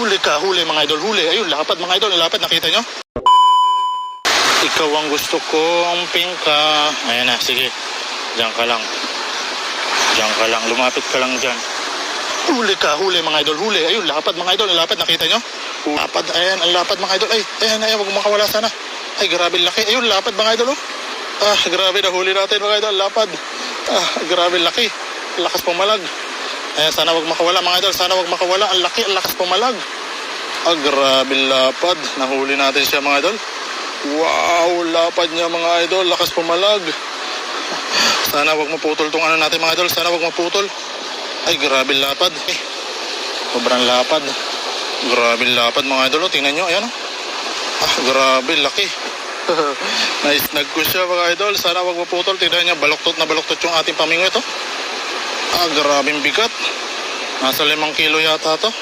Huli ka, huli mga idol, huli. Ayun, lapad mga idol, lapad, nakita nyo? Ikaw ang gusto kong pingka. Ayan na, sige. Diyan ka lang. Diyan ka lang, lumapit ka lang dyan. Huli ka, huli mga idol, huli. Ayun, lapad mga idol, lapad, nakita nyo? Lapad, ayan, ang lapad mga idol. Ay, ayan, ayan, huwag makawala sana. Ay, grabe laki. Ayun, lapad mga idol, oh. Ah, grabe, nahuli natin mga idol, lapad. Ah, grabe laki. Lakas pumalag. Ayan, sana wag makawala mga idol, sana wag makawala. Ang laki, ang lakas pumalag. Ah, grabe lapad. Nahuli natin siya mga idol. Wow, lapad niya mga idol, lakas pumalag. Sana wag maputol tong ano natin mga idol, sana wag maputol. Ay, grabe lapad. Eh, sobrang lapad. Grabe lapad mga idol, oh. Tingnan nyo, ayan, oh. Ah, grabe, laki. Naisnag ko siya mga idol, sana wag maputol. Tingnan nyo, baluktot na baluktot yung ating pamingo ito. Ah, grabing bigat. Nasa 5 kilo yata to.